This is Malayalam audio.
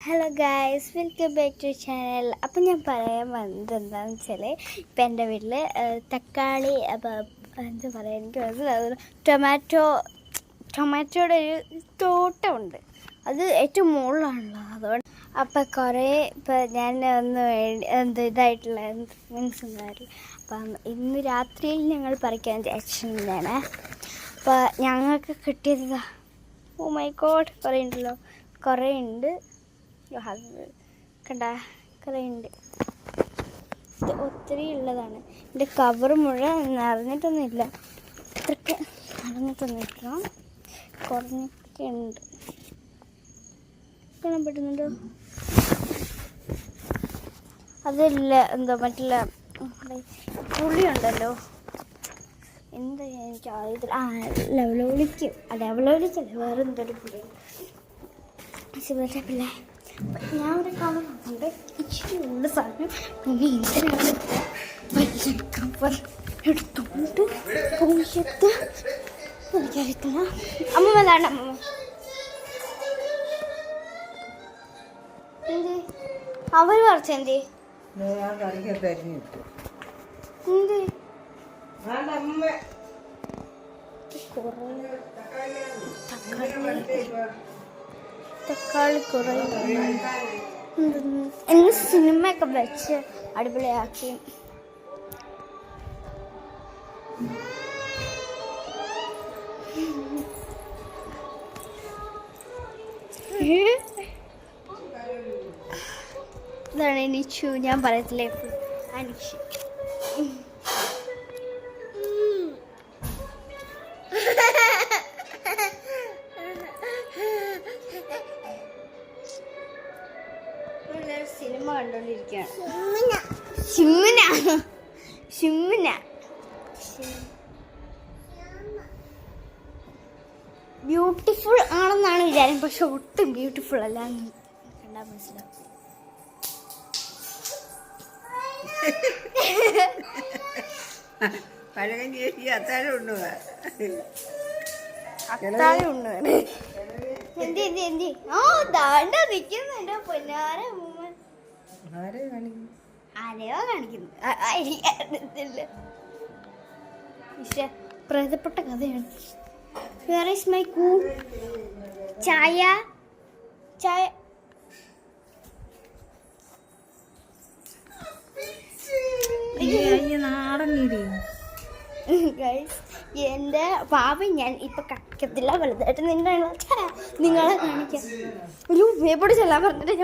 Hello guys, welcome back to channel. അപ്പം ഞാൻ പറയാൻ വന്നത് എന്താണെന്ന് വെച്ചാൽ, ഇപ്പം എൻ്റെ വീട്ടിൽ തക്കാളി എന്താ പറയുക, എനിക്ക് മനസ്സിലാവുന്നത് ടൊമാറ്റോയുടെ ഒരു തോട്ടമുണ്ട്. അത് ഏറ്റവും മുകളിലാണല്ലോ. അതുകൊണ്ട് അപ്പം കുറേ ഇപ്പം ഞാൻ ഇതായിട്ടുള്ള മീൻസ് ഒന്നുമായിട്ടില്ല. അപ്പം ഇന്ന് രാത്രിയിൽ ഞങ്ങൾ പറിക്കാൻ വിചാരിച്ചിട്ടുണ്ടാണ്. അപ്പം ഞങ്ങൾക്ക് കിട്ടിയത് ഓ മൈ ഗോഡ് കുറേ ഉണ്ടല്ലോ, കുറേ ഉണ്ട്. കണ്ട കുറേ ഉണ്ട്, ഇത് ഒത്തിരി ഉള്ളതാണ്. എൻ്റെ കവർ മുഴുവൻ നിറഞ്ഞിട്ടൊന്നുമില്ല, ഇത്രയ്ക്ക് നിറഞ്ഞിട്ടൊന്നുമില്ല, കുറഞ്ഞൊക്കെ ഉണ്ട്. കാണാൻ പറ്റുന്നുണ്ടോ? അതില്ല, എന്താ മറ്റുള്ള പുളിയുണ്ടല്ലോ, എന്താ എനിക്ക് ലെവലോളിക്കല്ല, വേറെ എന്തൊരു പുളി പിള്ളേ. ഞാൻ ഒരു കവർ നോക്കുന്നുണ്ട്, ഇച്ചിരി ഉള്ള സാധനം. പിന്നെ ഇതിനാണ് വലിയ കവർ എടുത്തോണ്ട് പോയത് എനിക്കറിയത്തില്ല. അമ്മ വേണ്ട, അമ്മ എന്ത് അവർ പറിച്ച എന്ത് തക്കാളി കുറേ എന്ന് സിനിമയൊക്കെ വെച്ച് അടിപൊളിയാക്കി. ഇതാണ് നിച്ചു, ഞാൻ പറയത്തില്ലേ അനിഷ്. സിനിമ കണ്ടോണ്ടിരിക്കുകയാണ്. ബ്യൂട്ടിഫുൾ ആണെന്നാണ് വിചാരം, പക്ഷെ ഒട്ടും ബ്യൂട്ടിഫുൾ അല്ല. കണ്ടാ മനസ്സിലാവും. അത്താഴം ഉണ്ട്. എന്തി ഓ ദാണ്ട നിൽക്കുന്നു എൻ്റെ പൊന്നാര അമ്മൂമ്മ. ആരെയോ കാണിക്കുന്നു, പ്രധാനപ്പെട്ട കഥയാണ്. വേർ ഈസ് മൈ കൂൾ ചായ ചായ എൻ്റെ പാവ ഞാൻ ഇപ്പൊ കക്കത്തില്ല, വലുതായിട്ട് നിങ്ങളെ കാണിക്കാം. ഒരു വേപ്പോട് ചെല്ലാൻ പറഞ്ഞിട്ട്